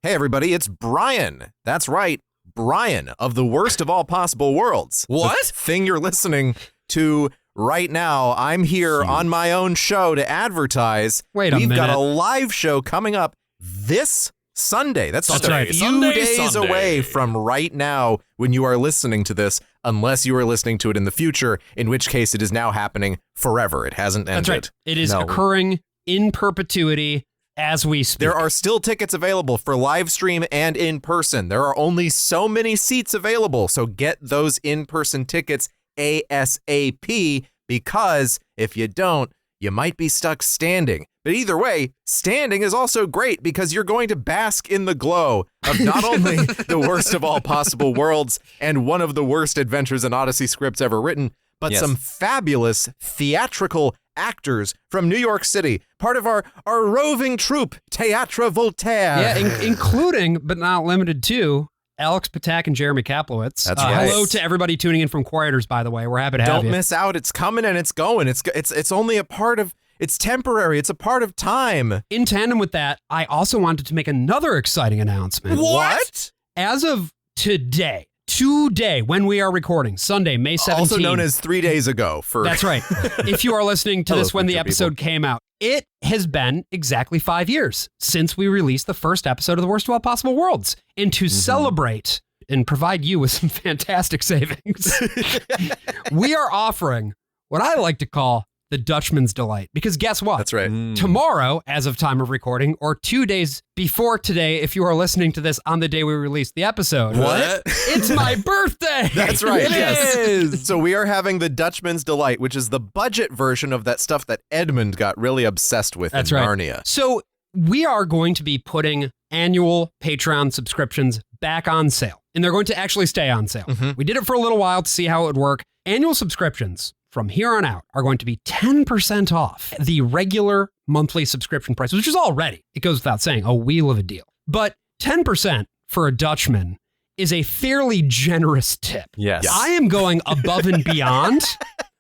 Hey, everybody, it's Brian. That's right, Brian of the Worst of All Possible Worlds. What? The thing you're listening to right now. I'm here on my own show to advertise. Wait a minute. We've got a live show coming up this Sunday. That's right. a few days Sunday. away from right now when you are listening to this, unless you are listening to it in the future, in which case it is now happening forever. It hasn't ended. That's right. It is occurring in perpetuity as we speak. There are still tickets available for live stream and in person. There are only so many seats available, so get those in-person tickets ASAP, because if you don't, you might be stuck standing. But either way, standing is also great because you're going to bask in the glow of not only the worst of all possible worlds and one of the worst Adventures in Odyssey scripts ever written, but some fabulous theatrical actors from New York City, part of our roving troupe, Théâtre Voltaire. Yeah, including, but not limited to, Alex Patak and Jeremy Kaplowitz. That's right. Hello to everybody tuning in from Quieters, by the way. We're happy to have you. Don't miss out. It's coming and it's going. It's only a part of, it's temporary. It's a part of time. In tandem with that, I also wanted to make another exciting announcement. What? As of today, when we are recording, Sunday, May 17th. Also known as 3 days ago. That's right. If you are listening to this when the episode came out, it has been exactly 5 years since we released the first episode of The Worst of All Possible Worlds. And to celebrate and provide you with some fantastic savings, we are offering what I like to call the Dutchman's Delight. Because guess what? That's right. Tomorrow, as of time of recording, or 2 days before today, if you are listening to this on the day we released the episode. What? It's my birthday! That's right. It is! So we are having the Dutchman's Delight, which is the budget version of that stuff that Edmund got really obsessed with in Narnia. So we are going to be putting annual Patreon subscriptions back on sale, and they're going to actually stay on sale. We did it for a little while to see how it would work. Annual subscriptions from here on out are going to be 10% off the regular monthly subscription price, which is already, it goes without saying, a wheel of a deal. But 10% for a Dutchman is a fairly generous tip. Yes. I am going above and beyond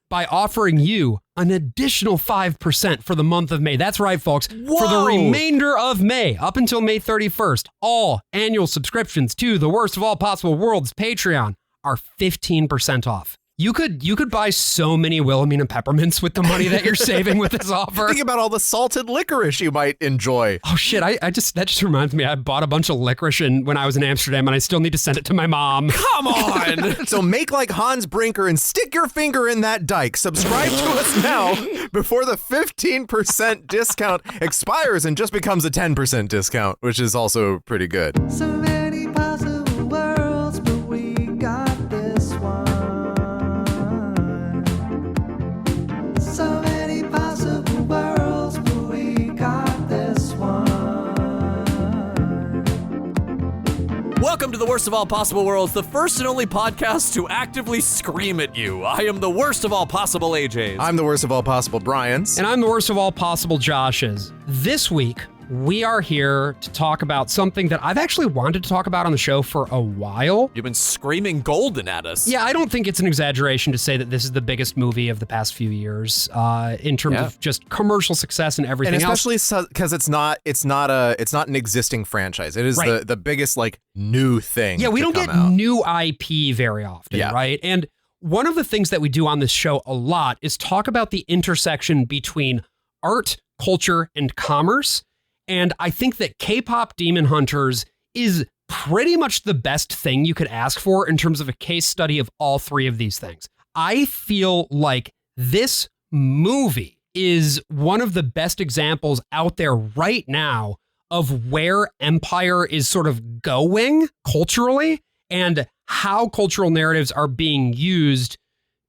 by offering you an additional 5% for the month of May. That's right, folks. Whoa. For the remainder of May, up until May 31st, all annual subscriptions to the Worst of All Possible Worlds Patreon are 15% off. You could buy so many Wilhelmina peppermints with the money that you're saving with this offer. Think about all the salted licorice you might enjoy. Oh shit, that just reminds me, I bought a bunch of licorice when I was in Amsterdam and I still need to send it to my mom. Come on! So make like Hans Brinker and stick your finger in that dike. Subscribe to us now before the 15% discount expires and just becomes a 10% discount, which is also pretty good. So many possible worlds, but we got this one. So many possible worlds, but we got this one. Welcome to the Worst of All Possible Worlds, the first and only podcast to actively scream at you. I am the worst of all possible AJs. I'm the worst of all possible Bryans. And I'm the worst of all possible Joshes. This week, we are here to talk about something that I've actually wanted to talk about on the show for a while. You've been screaming golden at us. Yeah, I don't think it's an exaggeration to say that this is the biggest movie of the past few years in terms of just commercial success and everything else. And especially because it's not an existing franchise. It is the biggest like new thing. Yeah, we don't get new IP very often, right? And one of the things that we do on this show a lot is talk about the intersection between art, culture, and commerce. And I think that K-pop Demon Hunters is pretty much the best thing you could ask for in terms of a case study of all three of these things. I feel like this movie is one of the best examples out there right now of where Empire is sort of going culturally and how cultural narratives are being used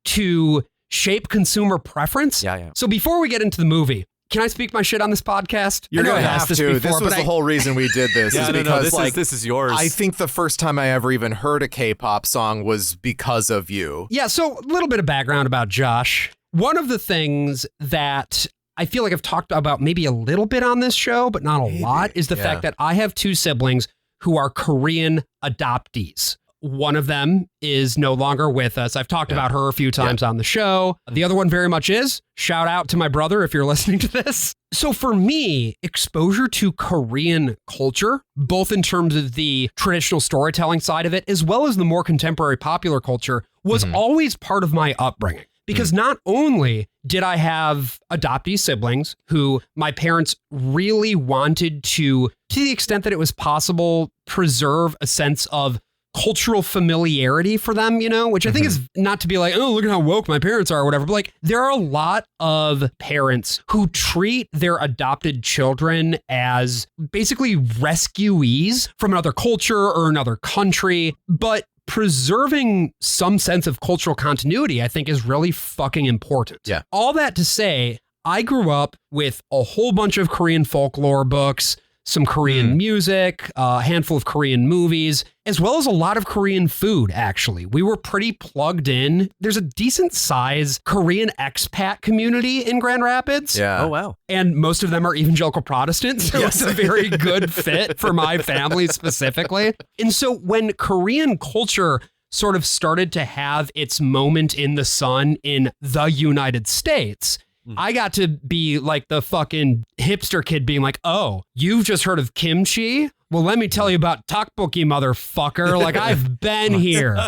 to shape consumer preference. Yeah. So before we get into the movie, can I speak my shit on this podcast? You're going to have to. This was the whole reason we did this. This is yours. I think the first time I ever even heard a K-pop song was because of you. Yeah, so a little bit of background about Josh. One of the things that I feel like I've talked about maybe a little bit on this show, but not a lot, is the fact that I have two siblings who are Korean adoptees. One of them is no longer with us. I've talked about her a few times on the show. The other one very much is. Shout out to my brother if you're listening to this. So for me, exposure to Korean culture, both in terms of the traditional storytelling side of it, as well as the more contemporary popular culture, was always part of my upbringing. Because not only did I have adoptee siblings who my parents really wanted to the extent that it was possible, preserve a sense of cultural familiarity for them, you know, which I think is not to be like, oh, look at how woke my parents are or whatever. But like, there are a lot of parents who treat their adopted children as basically rescuees from another culture or another country. But preserving some sense of cultural continuity, I think, is really fucking important. Yeah. All that to say, I grew up with a whole bunch of Korean folklore books, some Korean music, a handful of Korean movies, as well as a lot of Korean food, actually. We were pretty plugged in. There's a decent size Korean expat community in Grand Rapids. Yeah. Oh, wow. And most of them are evangelical Protestants. So Yes. it's a very good fit for my family specifically. And so when Korean culture sort of started to have its moment in the sun in the United States, I got to be like the fucking hipster kid being like, oh, you've just heard of kimchi? Well, let me tell you about tteokbokki, motherfucker. Like, I've been here.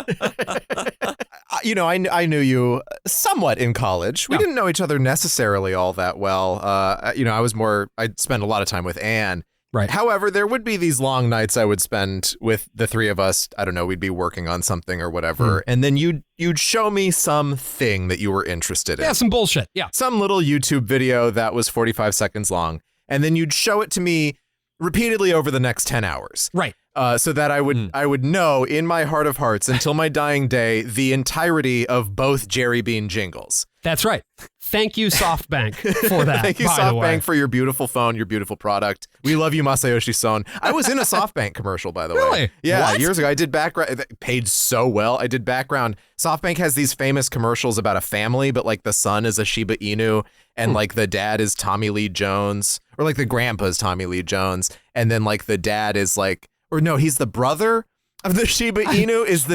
You know, I knew you somewhat in college. We didn't know each other necessarily all that well. You know, I'd spend a lot of time with Anne. Right. However, there would be these long nights I would spend with the three of us. I don't know, we'd be working on something or whatever. And then you'd show me something that you were interested in. Yeah, some bullshit. Yeah. Some little YouTube video that was 45 seconds long. And then you'd show it to me repeatedly over the next 10 hours. Right. So that I would know in my heart of hearts until my dying day the entirety of both Jerry Bean jingles. That's right. Thank you, SoftBank, for that. Thank you, by the way. SoftBank, for your beautiful phone, your beautiful product. We love you, Masayoshi Son. I was in a SoftBank commercial, by the way. Really? Yeah, What? years ago. I did background. Paid so well. I did background. SoftBank has these famous commercials about a family, but like the son is a Shiba Inu, and like the dad is Tommy Lee Jones, or like the grandpa is Tommy Lee Jones, and then like the dad is like, or no, he's the brother of the Shiba Inu is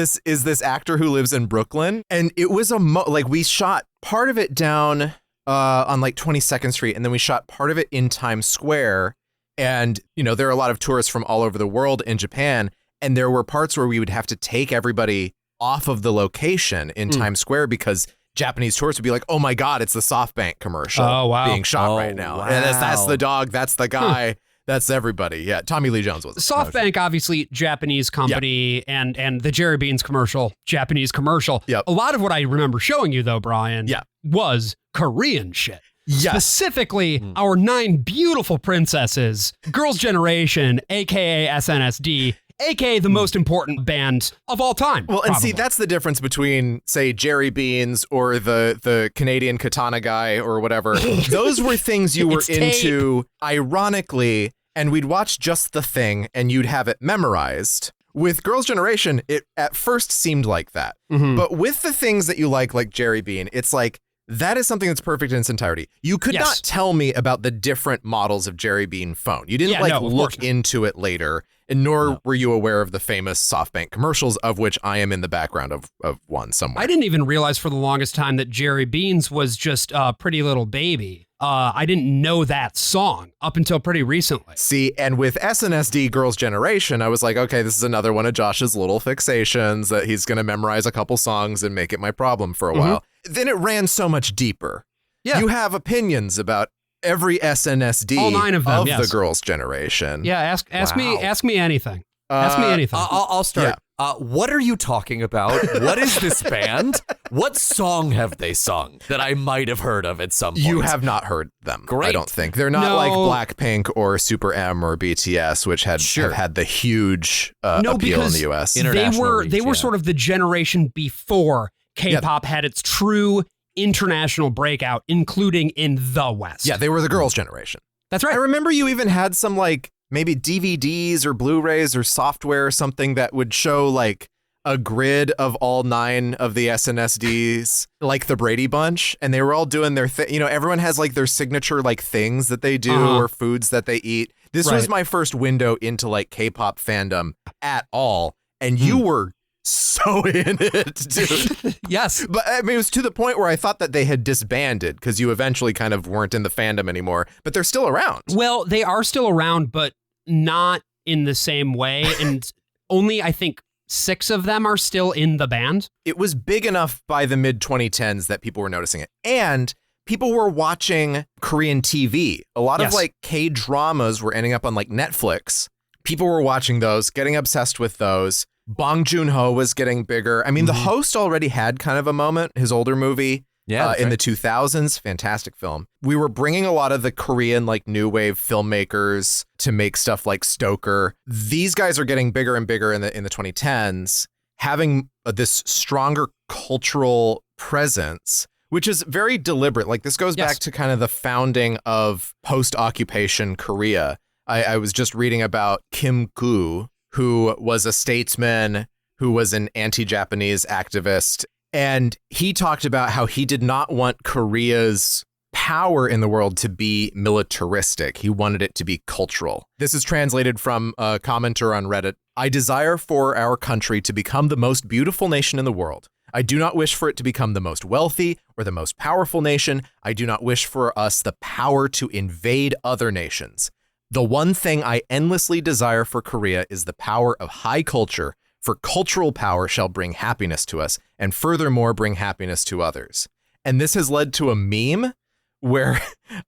this actor who lives in Brooklyn. And it was like we shot part of it down on like 22nd Street, and then we shot part of it in Times Square. And, you know, there are a lot of tourists from all over the world in Japan, and there were parts where we would have to take everybody off of the location in Times Square because Japanese tourists would be like, oh my God, it's the SoftBank commercial being shot right now. Wow. And that's the dog, that's the guy. That's everybody. Yeah, Tommy Lee Jones was. SoftBank, obviously, Japanese company, and the Jerry Beans commercial, Japanese commercial. Yep. A lot of what I remember showing you, though, Brian, was Korean shit. Yes. Specifically, our 9 beautiful princesses, Girls' Generation, aka SNSD, aka the most important band of all time. Well, and probably. see, that's the difference between, say, Jerry Beans or the Canadian Katana guy or whatever. Those were things you were It's tape. into, ironically, and we'd watch just the thing and you'd have it memorized. With Girls' Generation, it at first seemed like that. But with the things that you like Jerry Bean, it's like, that is something that's perfect in its entirety. You could not tell me about the different models of Jerry Bean phone. You didn't look into it later, and nor were you aware of the famous SoftBank commercials, of which I am in the background of one somewhere. I didn't even realize for the longest time that Jerry Beans was just a Pretty Little Baby. I didn't know that song up until pretty recently. See, and with SNSD Girls' Generation, I was like, okay, this is another one of Josh's little fixations that he's going to memorize a couple songs and make it my problem for a while. Then it ran so much deeper. Yeah. You have opinions about every SNSD All 9 of them, the Girls' Generation. Yeah, ask me anything. Ask me anything. I'll start. What are you talking about? What is this band? What song have they sung that I might have heard of at some point? You have not heard them, Great. I don't think. They're not like Blackpink or Super M or BTS, which have had the huge appeal in the U.S. They were sort of the generation before K-pop had its true international breakout, including in the West. Yeah, they were the Girls' Generation. That's right. I remember you even had some like maybe DVDs or Blu-rays or software or something that would show like a grid of all 9 of the SNSD, like the Brady Bunch, and they were all doing their thing. You know, everyone has like their signature like things that they do or foods that they eat. This was my first window into like K-pop fandom at all, and you were so in it, dude. Yes. But I mean, it was to the point where I thought that they had disbanded because you eventually kind of weren't in the fandom anymore, but they're still around. Well, they are still around, but not in the same way. And only, I think, 6 of them are still in the band. It was big enough by the mid 2010s that people were noticing it. And people were watching Korean TV. A lot of like K-dramas were ending up on like Netflix. People were watching those, getting obsessed with those. Bong Joon-ho was getting bigger. I mean, The Host already had kind of a moment, his older movie in the 2000s. Fantastic film. We were bringing a lot of the Korean like new wave filmmakers to make stuff like Stoker. These guys are getting bigger and bigger in the 2010s, having this stronger cultural presence, which is very deliberate. Like this goes back to kind of the founding of post-occupation Korea. I was just reading about Kim Koo, who was a statesman, who was an anti-Japanese activist. And he talked about how he did not want Korea's power in the world to be militaristic. He wanted it to be cultural. This is translated from a commenter on Reddit. I desire for our country to become the most beautiful nation in the world. I do not wish for it to become the most wealthy or the most powerful nation. I do not wish for us the power to invade other nations. The one thing I endlessly desire for Korea is the power of high culture, for cultural power shall bring happiness to us, and furthermore bring happiness to others. And this has led to a meme where,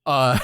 so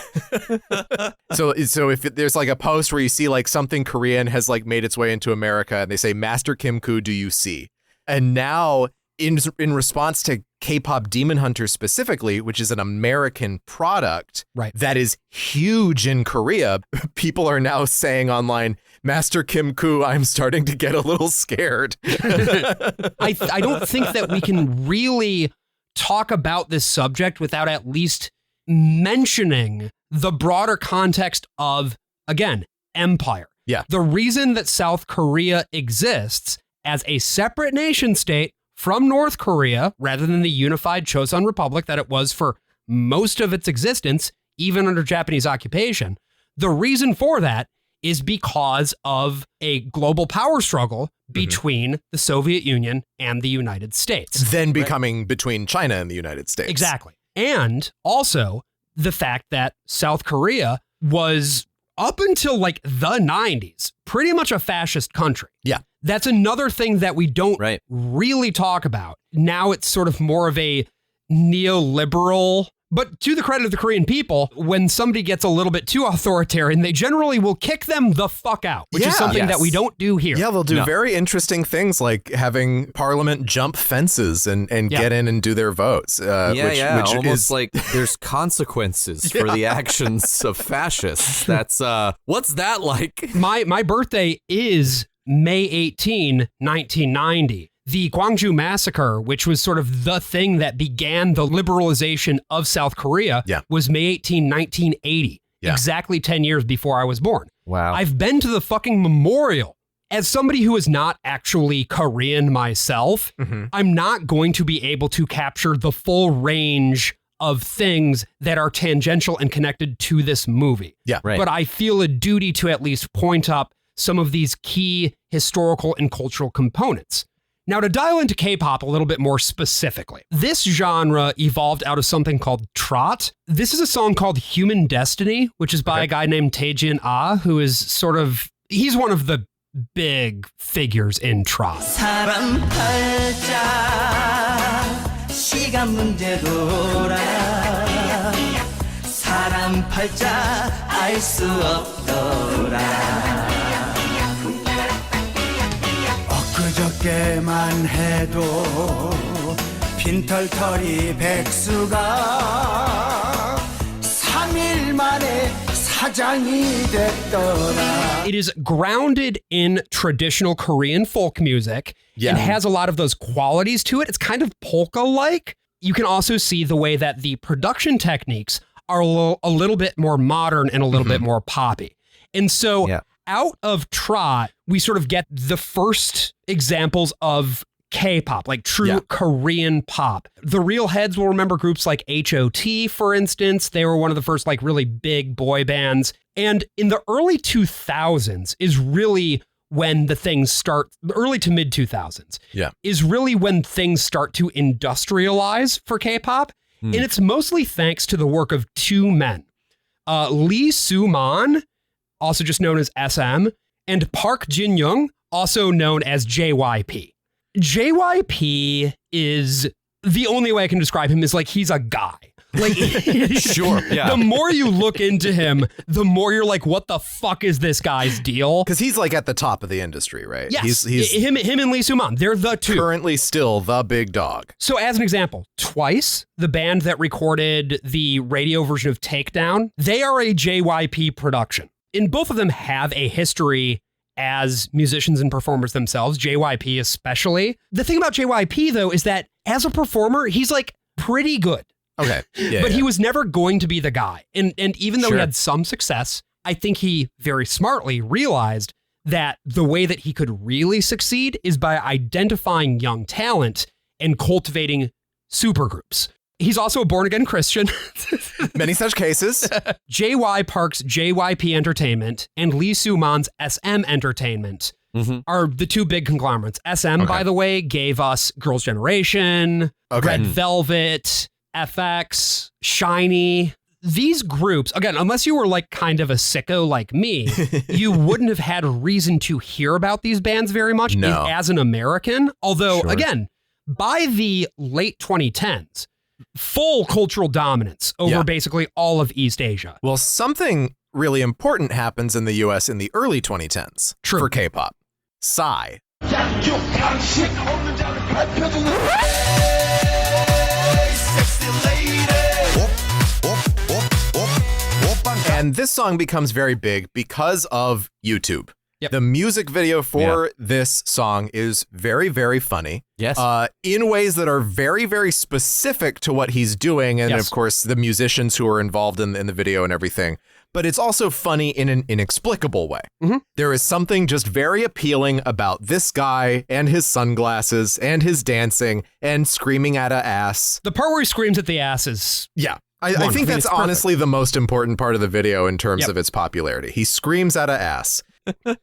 if there's like a post where you see like something Korean has like made its way into America, and they say, Master Kim Koo, do you see? And now in response to K-pop Demon Hunters specifically, which is an American product that is huge in Korea, people are now saying online, Master Kim Koo, I'm starting to get a little scared. I don't think that we can really talk about this subject without at least mentioning the broader context of, again, empire. Yeah. The reason that South Korea exists as a separate nation state from North Korea, rather than the unified Chosun Republic that it was for most of its existence, even under Japanese occupation, the reason for that is because of a global power struggle between the Soviet Union and the United States. Then becoming between China and the United States. Exactly. And also the fact that South Korea was, up until like the 90s, pretty much a fascist country. Yeah. That's another thing that we don't really talk about. Now it's sort of more of a neoliberal, but to the credit of the Korean people, when somebody gets a little bit too authoritarian, they generally will kick them the fuck out, which is something that we don't do here. Yeah, they'll do very interesting things like having parliament jump fences and get in and do their votes. Which almost is like there's consequences for the actions of fascists. That's, what's that like? My birthday is May 18, 1990. The Gwangju Massacre, which was sort of the thing that began the liberalization of South Korea, was May 18, 1980. Exactly 10 years before I was born. Wow. I've been to the fucking memorial. As somebody who is not actually Korean myself, I'm not going to be able to capture the full range of things that are tangential and connected to this movie. Yeah, right. But I feel a duty to at least point up some of these key historical and cultural components. Now, to dial into K-pop a little bit more specifically, this genre evolved out of something called trot. This is a song called Human Destiny, which is by a guy named Taejin Ah, who is sort of, he's one of the big figures in trot. 사람 팔자 시간 문제도라 사람 팔자 알 수 없더라 엊그저께만 해도 빈털터리 백수가 3일 만에 사장이 됐더라. It is grounded in traditional Korean folk music and has a lot of those qualities to it. It's kind of polka-like. You can also see the way that the production techniques are a little bit more modern and a little bit more poppy. And so out of trot, we sort of get the first examples of K-pop, like true Korean pop. The real heads will remember groups like HOT, for instance. They were one of the first like really big boy bands. And in the early 2000s is really when the things start, early to mid 2000s, is really when things start to industrialize for K-pop. And it's mostly thanks to the work of two men, Lee Soo-man, also just known as SM, and Park Jin-young, also known as JYP. JYP is, the only way I can describe him is like he's a guy. Like, sure, yeah. The more you look into him, the more you're like, what the fuck is this guy's deal? Because he's like at the top of the industry, right? Yes, he's him and Lee Soo-man, they're the two. Currently still the big dog. So as an example, Twice, the band that recorded the radio version of Takedown, they are a JYP production. And both of them have a history as musicians and performers themselves, JYP especially. The thing about JYP, though, is that as a performer, he's like pretty good. Okay. But he was never going to be the guy. And even though he had some success, I think he very smartly realized that the way that he could really succeed is by identifying young talent and cultivating supergroups. He's also a born-again Christian. Many such cases. JY Park's JYP Entertainment and Lee Soo-man's SM Entertainment are the two big conglomerates. SM, by the way, gave us Girls' Generation, Red Velvet, FX, Shiny. These groups, again, unless you were like kind of a sicko like me, you wouldn't have had a reason to hear about these bands very much as an American. Although, again, by the late 2010s, full cultural dominance over basically all of East Asia. Well, something really important happens in the US in the early 2010s for K-pop. Psy. And this song becomes very big because of YouTube. The music video for this song is very, very funny. Yes. In ways that are very, very specific to what he's doing. And of course, the musicians who are involved in the video and everything. But it's also funny in an inexplicable way. There is something just very appealing about this guy and his sunglasses and his dancing and screaming at a ass. The part where he screams at the ass is... I think that's honestly the most important part of the video in terms of its popularity. He screams at a ass.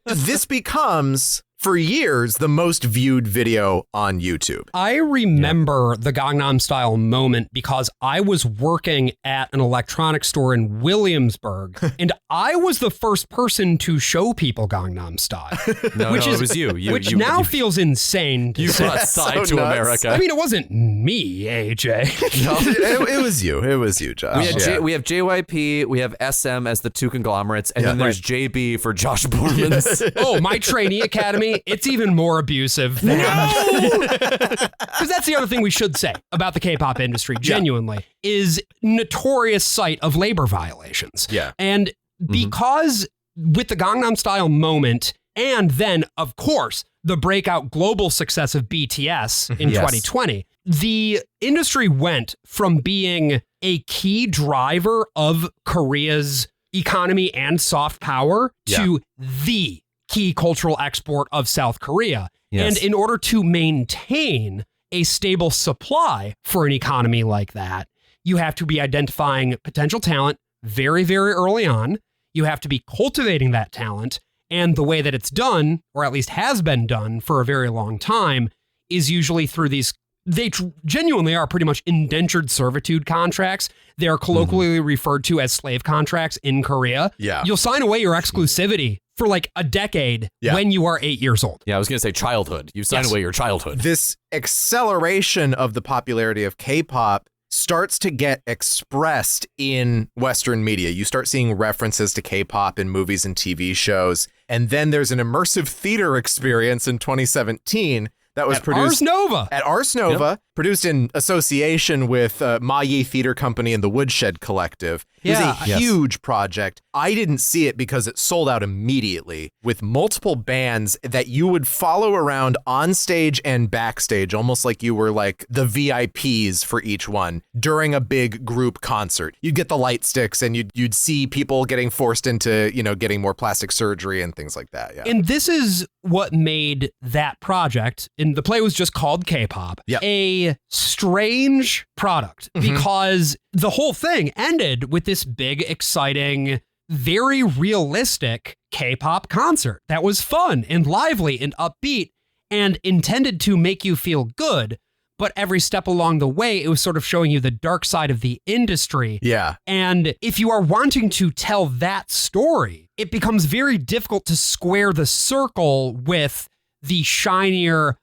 This becomes, for years, the most viewed video on YouTube. I remember the Gangnam Style moment because I was working at an electronics store in Williamsburg, and I was the first person to show people Gangnam Style. It was you. Which now feels insane. You brought Psy to America. I mean, it wasn't me, AJ. No, it was you. It was you, Josh. We have JYP, we have SM as the two conglomerates, and then there's JB for Josh Borman's. Oh, my trainee academy, it's even more abusive than because that's the other thing we should say about the K-pop industry, genuinely, is notorious site of labor violations. And because with the Gangnam Style moment, and then, of course, the breakout global success of BTS in 2020, the industry went from being a key driver of Korea's economy and soft power to the key cultural export of South Korea. And in order to maintain a stable supply for an economy like that, you have to be identifying potential talent very, very early on. You have to be cultivating that talent. And the way that it's done, or at least has been done for a very long time, is usually through these, they genuinely are pretty much indentured servitude contracts. They are colloquially referred to as slave contracts in Korea. You'll sign away your exclusivity for like a decade when you are 8 years old. I was going to say childhood. You sign away your childhood. This acceleration of the popularity of K-pop starts to get expressed in Western media. You start seeing references to K-pop in movies and TV shows. And then there's an immersive theater experience in 2017 that was produced at Ars Nova, produced in association with Maggie Theater Company and the Woodshed Collective. It was a huge project. I didn't see it because it sold out immediately with multiple bands that you would follow around on stage and backstage, almost like you were like the VIPs for each one during a big group concert. You'd get the light sticks and you'd see people getting forced into, getting more plastic surgery and things like that. And this is what made that project, and the play was just called K-pop, a strange product because the whole thing ended with this big, exciting very realistic K-pop concert that was fun and lively and upbeat and intended to make you feel good. But every step along the way, it was sort of showing you the dark side of the industry. Yeah. And if you are wanting to tell that story, it becomes very difficult to square the circle with the shinier,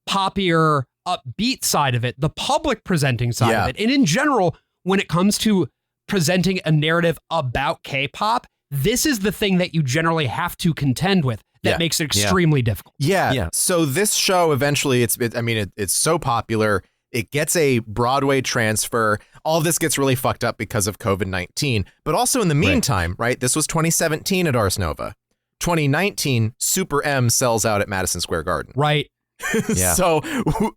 poppier, upbeat side of it, the public presenting side of it. And in general, when it comes to presenting a narrative about K-pop, this is the thing that you generally have to contend with. That makes it extremely difficult. Yeah. So this show eventually, it's so popular. It gets a Broadway transfer. All of this gets really fucked up because of COVID-19. But also in the meantime, right? This was 2017 at Ars Nova. 2019, Super M sells out at Madison Square Garden. Right. So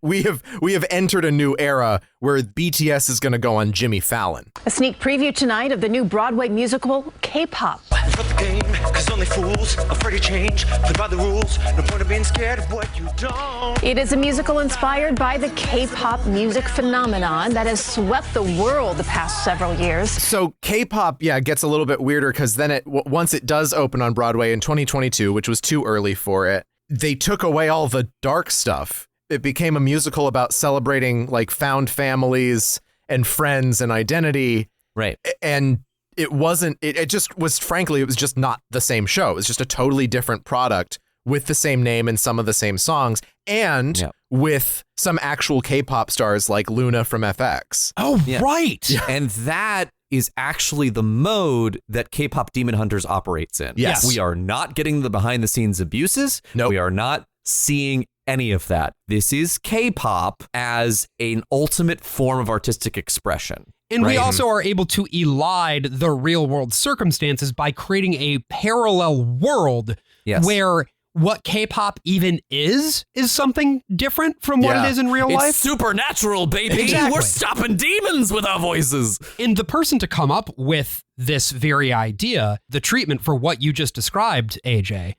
we have entered a new era where BTS is going to go on Jimmy Fallon. A sneak preview tonight of the new Broadway musical K-pop. The game, 'cause only fools afraid to change. Play by the rules, no point of being scared of what you don't. It is a musical inspired by the K-pop music phenomenon that has swept the world the past several years. So K-pop, gets a little bit weirder because then once it does open on Broadway in 2022, which was too early for it, they took away all the dark stuff. It became a musical about celebrating like found families and friends and identity. Right. And it wasn't, it just was, frankly, it was just not the same show. It was just a totally different product with the same name and some of the same songs and with some actual K-pop stars like Luna from FX. Oh, right. And that is actually the mode that K-pop Demon Hunters operates in. Yes. We are not getting the behind the scenes abuses. Nope. We are not seeing any of that. This is K-pop as an ultimate form of artistic expression. And we also are able to elide the real world circumstances by creating a parallel world where what K-pop even is something different from what it is in real life. It's supernatural, baby. Exactly. We're stopping demons with our voices. And the person to come up with this very idea, the treatment for what you just described, AJ,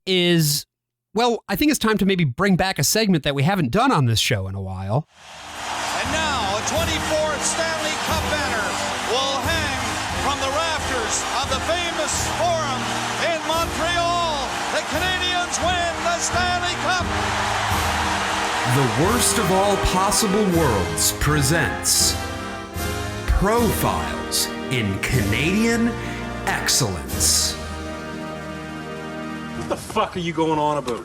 is, well, I think it's time to maybe bring back a segment that we haven't done on this show in a while. And now a 24th Stanley Cup banner will hang from the rafters of the famous Forum in Montreal. The Canadians win the Stanley Cup. The Worst of All Possible Worlds presents Profiles in Canadian Excellence. What the fuck are you going on about?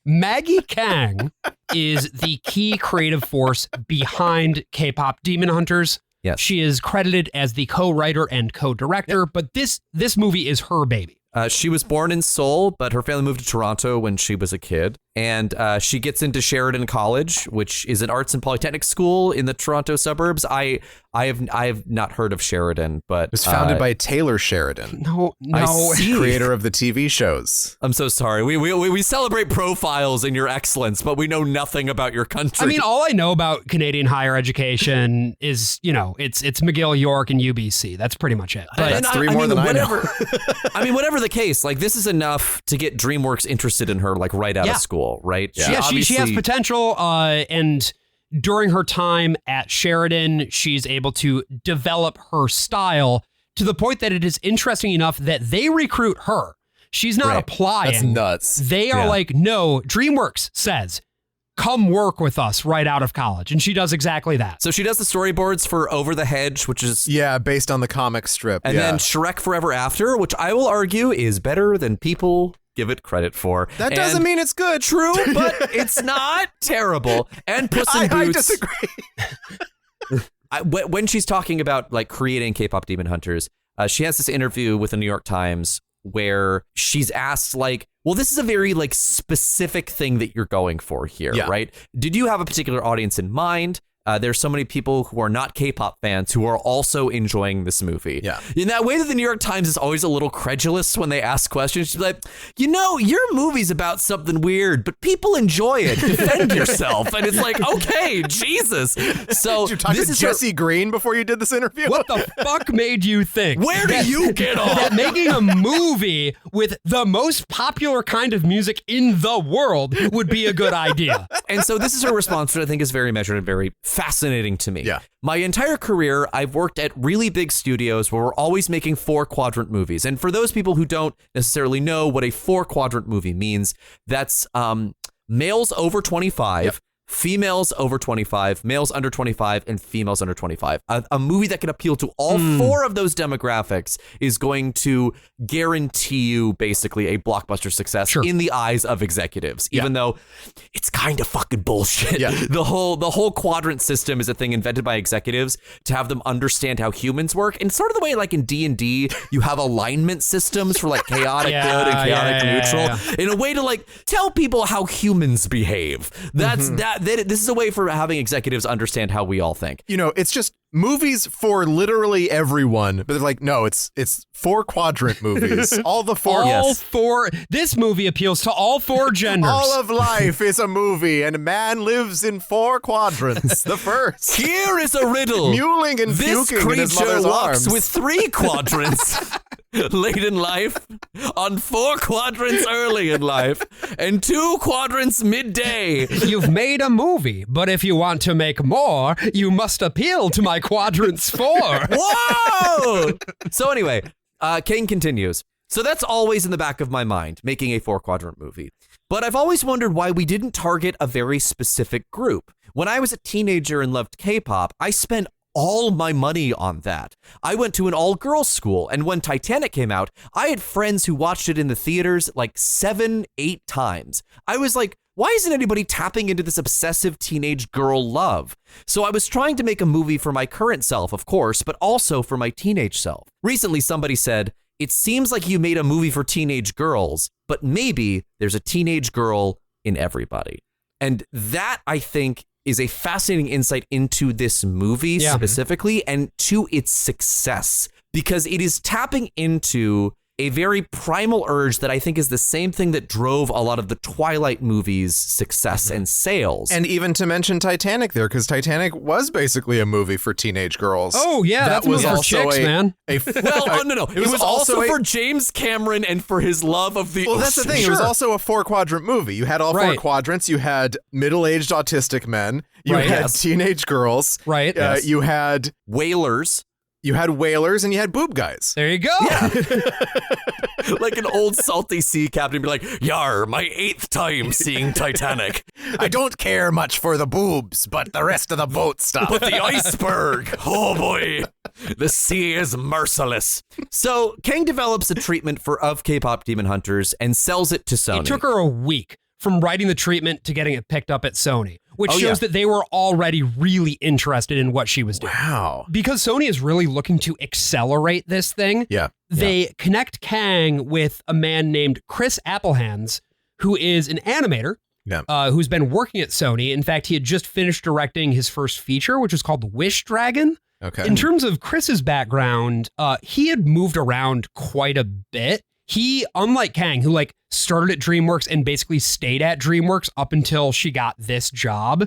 Maggie Kang is the key creative force behind K-pop Demon Hunters. Yes. She is credited as the co-writer and co-director, but this movie is her baby. She was born in Seoul, but her family moved to Toronto when she was a kid. And she gets into Sheridan College, which is an arts and polytechnic school in the Toronto suburbs. I have not heard of Sheridan, but It was founded by Taylor Sheridan. No. Creator of the TV shows. I'm so sorry. We celebrate profiles in your excellence, but we know nothing about your country. I mean, all I know about Canadian higher education is, it's McGill, York, and UBC. That's pretty much it. But That's three more than I know. I mean, whatever the case, like this is enough to get DreamWorks interested in her, like right out of school, right? Yeah, she has potential, and during her time at Sheridan, she's able to develop her style to the point that it is interesting enough that they recruit her. She's not applying. That's nuts. They are like, no, DreamWorks says, come work with us right out of college. And she does exactly that. So she does the storyboards for Over the Hedge, which is... Yeah, based on the comic strip. And then Shrek Forever After, which I will argue is better than people give it credit for. That doesn't mean it's good. True, but it's not terrible. And Puss in Boots. I disagree. When she's talking about like creating K-pop Demon Hunters, she has this interview with the New York Times where she's asked like, well, this is a very like specific thing that you're going for here, right? Did you have a particular audience in mind? There's so many people who are not K-pop fans who are also enjoying this movie. Yeah. In that way that the New York Times is always a little credulous when they ask questions. She's like, your movie's about something weird, but people enjoy it. Defend yourself. And it's like, okay, Jesus. So Did you talk to Jesse Green before you did this interview? What the fuck made you think? Where do you get off? That making a movie with the most popular kind of music in the world would be a good idea. And so this is her response, which I think is very measured and very fascinating to me. Yeah. My entire career, I've worked at really big studios where we're always making 4-quadrant movies. And for those people who don't necessarily know what a 4-quadrant movie means, that's males over 25, females over 25, males under 25, and females under 25. A movie that can appeal to all 4 of those demographics is going to guarantee you basically a blockbuster success in the eyes of executives, even though it's kind of fucking bullshit. Yeah. The whole quadrant system is a thing invented by executives to have them understand how humans work. And sort of the way like in D&D, you have alignment systems for like chaotic good and chaotic neutral in a way to like tell people how humans behave. That's this is a way for having executives understand how we all think. You know, it's just movies for literally everyone, but they're like, no, it's 4-quadrant movies. All the 4. All 4. This movie appeals to all 4 genders. All of life is a movie, and man lives in 4 quadrants. The first. Here is a riddle. Mewling and this puking in his creature mother's walks arms. with 3 quadrants. Late in life, on 4 quadrants early in life, and 2 quadrants midday. You've made a movie, but if you want to make more, you must appeal to my quadrants 4. Whoa! So anyway, Kang continues. So that's always in the back of my mind, making a 4-quadrant movie. But I've always wondered why we didn't target a very specific group. When I was a teenager and loved K-pop, I spent all my money on that. I went to an all-girls school, and when Titanic came out, I had friends who watched it in the theaters like 7-8 times. I was like, why isn't anybody tapping into this obsessive teenage girl love? So I was trying to make a movie for my current self, of course, but also for my teenage self. Recently, somebody said, it seems like you made a movie for teenage girls, but maybe there's a teenage girl in everybody. And that, I think, is a fascinating insight into this movie specifically and to its success, because it is tapping into a very primal urge that I think is the same thing that drove a lot of the Twilight movies' success and sales. And even to mention Titanic there, because Titanic was basically a movie for teenage girls. Oh, yeah, that's a movie for chicks, man. Well, no. It was also for James Cameron and for his love of the Well, that's the thing. It was also a 4-quadrant movie. You had all 4 quadrants. You had middle-aged autistic men. You had teenage girls. Right. You had whalers. You had whalers and you had boob guys. There you go. Yeah. Like an old salty sea captain be like, yar, my 8th time seeing Titanic. I don't care much for the boobs, but the rest of the boat stuff. But the iceberg, oh boy, the sea is merciless. So Kang develops a treatment of K-pop Demon Hunters and sells it to Sony. It took her a week from writing the treatment to getting it picked up at Sony, which shows that they were already really interested in what she was doing. Wow. Because Sony is really looking to accelerate this thing. Yeah. They connect Kang with a man named Chris Appelhans, who is an animator who's been working at Sony. In fact, he had just finished directing his first feature, which was called The Wish Dragon. Okay. In terms of Chris's background, he had moved around quite a bit. He, unlike Kang, who like started at DreamWorks and basically stayed at DreamWorks up until she got this job,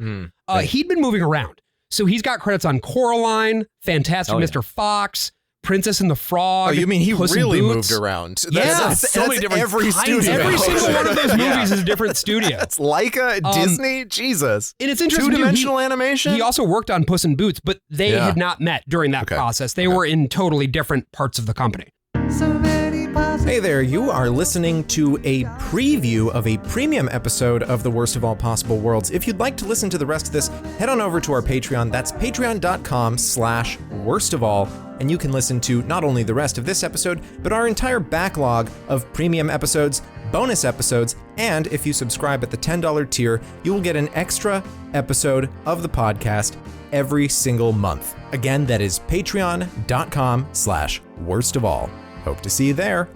he'd been moving around. So he's got credits on Coraline, Fantastic Mr. Fox, Princess and the Frog. Oh, you mean he Puss really in Boots. moved around? That's so many different every studio. Every single one of those movies is a different studio. It's Leica, Disney, Jesus. And it's interesting. Two-dimensional animation? He also worked on Puss in Boots, but they had not met during that process. They were in totally different parts of the company. Hey there, you are listening to a preview of a premium episode of The Worst of All Possible Worlds. If you'd like to listen to the rest of this, head on over to our Patreon. That's patreon.com/worstofall. And you can listen to not only the rest of this episode, but our entire backlog of premium episodes, bonus episodes, and if you subscribe at the $10 tier, you will get an extra episode of the podcast every single month. Again, that is patreon.com/worstofall. Hope to see you there.